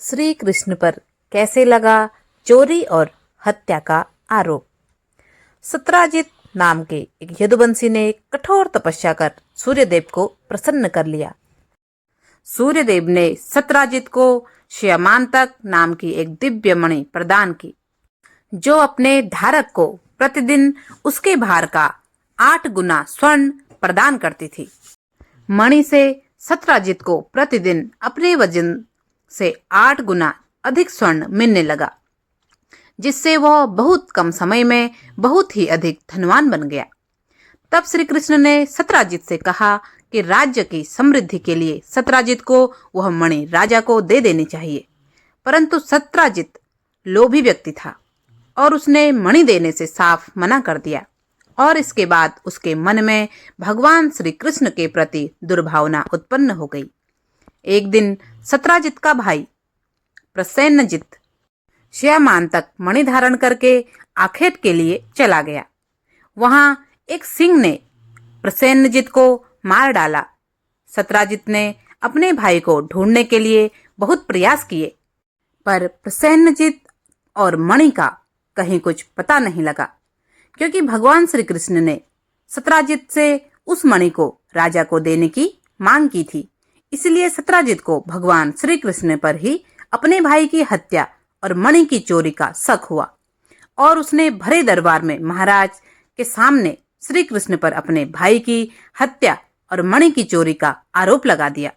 श्री कृष्ण पर कैसे लगा चोरी और हत्या का आरोप। सत्राजित नाम के एक यदुवंशी ने कठोर तपस्या कर सूर्यदेव को प्रसन्न कर लिया। सूर्यदेव ने सत्राजित को श्यामांतक नाम की एक दिव्य मणि प्रदान की, जो अपने धारक को प्रतिदिन उसके भार का 8 गुना स्वर्ण प्रदान करती थी। मणि से सत्राजित को प्रतिदिन अपने वजन से 8 गुना अधिक स्वर्ण मिलने लगा, जिससे वह बहुत कम समय में बहुत ही अधिक धनवान बन गया। तब श्री कृष्ण ने सत्राजित से कहा कि राज्य की समृद्धि के लिए सत्राजित को वह मणि राजा को दे देनी चाहिए, परंतु सत्राजित लोभी व्यक्ति था और उसने मणि देने से साफ मना कर दिया। और इसके बाद उसके मन में भगवान श्री कृष्ण के प्रति दुर्भावना उत्पन्न हो गई। एक दिन सत्राजित का भाई प्रसेनजित श्यामांतक मणि धारण करके आखेट के लिए चला गया। वहां एक सिंह ने प्रसेनजित को मार डाला। सत्राजित ने अपने भाई को ढूंढने के लिए बहुत प्रयास किए, पर प्रसेनजित और मणि का कहीं कुछ पता नहीं लगा, क्योंकि भगवान श्री कृष्ण ने सत्राजित से उस मणि को राजा को देने की मांग की थी। इसलिए सत्राजित को भगवान श्री कृष्ण पर ही अपने भाई की हत्या और मणि की चोरी का शक हुआ और उसने भरे दरबार में महाराज के सामने श्री कृष्ण पर अपने भाई की हत्या और मणि की चोरी का आरोप लगा दिया।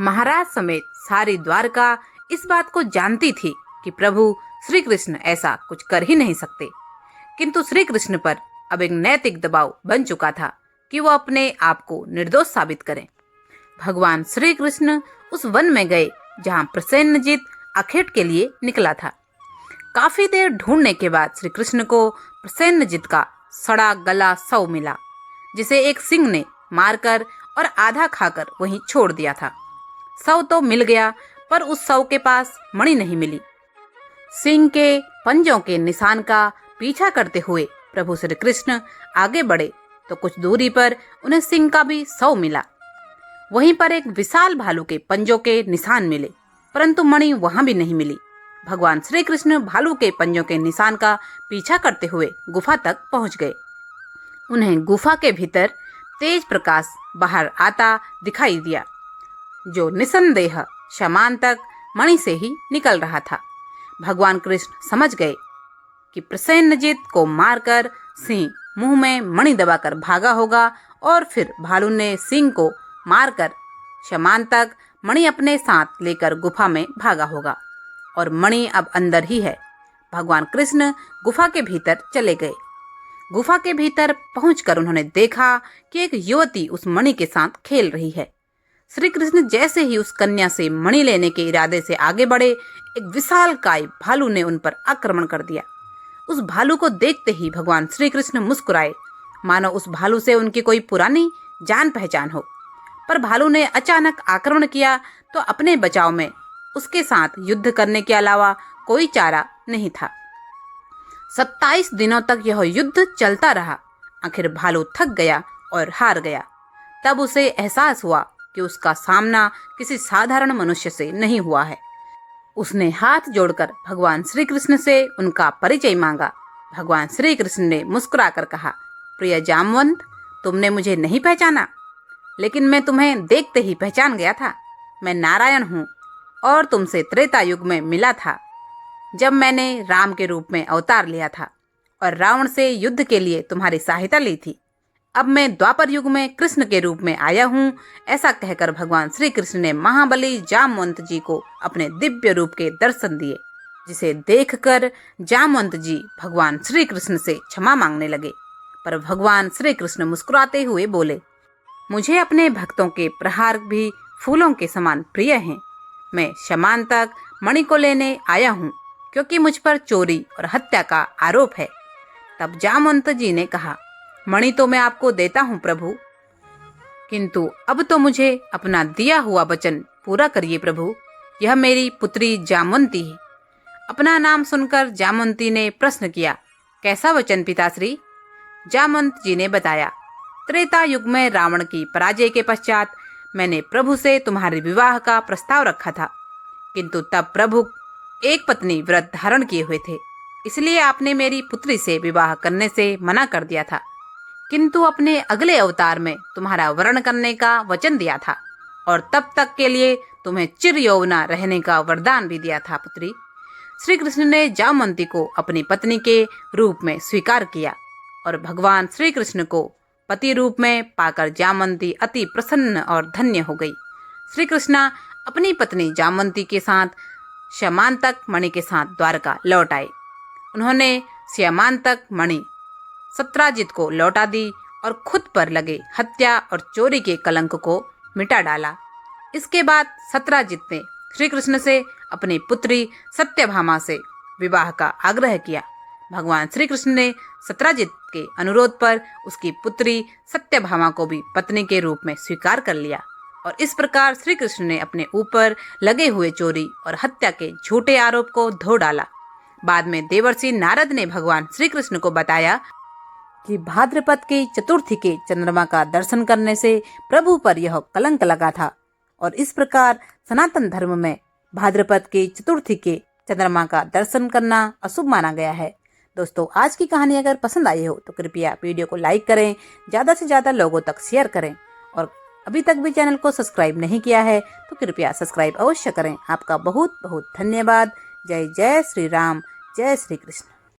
महाराज समेत सारी द्वारका इस बात को जानती थी कि प्रभु श्री कृष्ण ऐसा कुछ कर ही नहीं सकते, किंतु श्री कृष्ण पर अब एक नैतिक दबाव बन चुका था कि वो अपने आप को निर्दोष साबित करें। भगवान श्री कृष्ण उस वन में गए जहां प्रसेनजित आखेट के लिए निकला था। काफी देर ढूंढने के बाद श्री कृष्ण को प्रसेनजित का सड़ा गला शव मिला, जिसे एक सिंह ने मारकर और आधा खाकर वहीं छोड़ दिया था। शव तो मिल गया, पर उस शव के पास मणि नहीं मिली। सिंह के पंजों के निशान का पीछा करते हुए प्रभु श्री कृष्ण आगे बढ़े तो कुछ दूरी पर उन्हें सिंह का भी शव मिला। वहीं पर एक विशाल भालू के पंजों के निशान मिले, परंतु मणि वहां भी नहीं मिली। भगवान श्री कृष्ण भालू के पंजों के निशान का पीछा करते हुए गुफा तक पहुंच गए। उन्हें गुफा के भीतर तेज प्रकाश बाहर आता दिखाई दिया, जो निसंदेह श्यामांतक मणि से ही निकल रहा था। भगवान कृष्ण समझ गए कि प्रसेनजित को मारकर सिंह मुंह में मणि दबाकर भागा होगा और फिर भालू ने सिंह को मारकर श्यामांतक मणि अपने साथ लेकर गुफा में भागा होगा और मणि अब अंदर ही है। भगवान कृष्ण गुफा के भीतर चले गए। गुफा के भीतर पहुंचकर उन्होंने देखा कि एक युवती उस मणि के साथ खेल रही है। श्री कृष्ण जैसे ही उस कन्या से मणि लेने के इरादे से आगे बढ़े, एक विशालकाय भालू ने उन पर आक्रमण कर दिया। उस भालू को देखते ही भगवान श्री कृष्ण मुस्कुराए, मानो उस भालू से उनकी कोई पुरानी जान पहचान हो। पर भालू ने अचानक आक्रमण किया तो अपने बचाव में उसके साथ युद्ध करने के अलावा कोई चारा नहीं था। 27 दिनों तक यह युद्ध चलता रहा। आखिर भालू थक गया और हार गया। तब उसे एहसास हुआ कि उसका सामना किसी साधारण मनुष्य से नहीं हुआ है। उसने हाथ जोड़कर भगवान श्री कृष्ण से उनका परिचय मांगा। भगवान श्री कृष्ण ने मुस्कुराकर कहा, प्रिय जामवंत, तुमने मुझे नहीं पहचाना, लेकिन मैं तुम्हें देखते ही पहचान गया था। मैं नारायण हूँ और तुमसे त्रेता युग में मिला था, जब मैंने राम के रूप में अवतार लिया था और रावण से युद्ध के लिए तुम्हारी सहायता ली थी। अब मैं द्वापर युग में कृष्ण के रूप में आया हूँ। ऐसा कहकर भगवान श्री कृष्ण ने महाबली जामवंत जी को अपने दिव्य रूप के दर्शन दिए, जिसे देखकर जामवंत जी भगवान श्री कृष्ण से क्षमा मांगने लगे। पर भगवान श्री कृष्ण मुस्कुराते हुए बोले, मुझे अपने भक्तों के प्रहार भी फूलों के समान प्रिय हैं। मैं श्यामांतक मणि को लेने आया हूँ, क्योंकि मुझ पर चोरी और हत्या का आरोप है। तब जामवंत जी ने कहा, मणि तो मैं आपको देता हूँ प्रभु, किंतु अब तो मुझे अपना दिया हुआ वचन पूरा करिए प्रभु। यह मेरी पुत्री जामवंती है। अपना नाम सुनकर जामवंती ने प्रश्न किया, कैसा वचन पिताश्री? जामवंत जी ने बताया, त्रेता युग में रावण की पराजय के पश्चात मैंने प्रभु से तुम्हारे विवाह का प्रस्ताव रखा था, किंतु तब प्रभु एक पत्नी व्रत धारण किए हुए थे, इसलिए आपने मेरी पुत्री से विवाह करने से मना कर दिया था। किंतु अपने अगले अवतार में तुम्हारा वरण करने का वचन दिया था और तब तक के लिए तुम्हें चिर यौवना रहने का वरदान भी दिया था पुत्री। श्री कृष्ण ने जामवंती को अपनी पत्नी के रूप में स्वीकार किया और भगवान श्री कृष्ण को पति रूप में पाकर जामवंती अति प्रसन्न और धन्य हो गई। श्री कृष्ण अपनी पत्नी जामवंती के साथ श्यामांतक मणि के साथ द्वारका लौट आए। उन्होंने श्यामांतक मणि सत्राजित को लौटा दी और खुद पर लगे हत्या और चोरी के कलंक को मिटा डाला। इसके बाद सत्राजित ने श्री कृष्ण से अपनी पुत्री सत्यभामा से विवाह का आग्रह किया। भगवान श्री कृष्ण ने सत्राजित के अनुरोध पर उसकी पुत्री सत्यभामा को भी पत्नी के रूप में स्वीकार कर लिया और इस प्रकार श्री कृष्ण ने अपने ऊपर लगे हुए चोरी और हत्या के झूठे आरोप को धो डाला। बाद में देवर्षि नारद ने भगवान श्री कृष्ण को बताया कि भाद्रपद की चतुर्थी के चंद्रमा का दर्शन करने से प्रभु पर यह कलंक लगा था और इस प्रकार सनातन धर्म में भाद्रपद की चतुर्थी के चंद्रमा का दर्शन करना अशुभ माना गया है। दोस्तों, आज की कहानी अगर पसंद आई हो तो कृपया वीडियो को लाइक करें, ज़्यादा से ज़्यादा लोगों तक शेयर करें और अभी तक भी चैनल को सब्सक्राइब नहीं किया है तो कृपया सब्सक्राइब अवश्य करें। आपका बहुत बहुत धन्यवाद। जय जय श्री राम, जय श्री कृष्ण।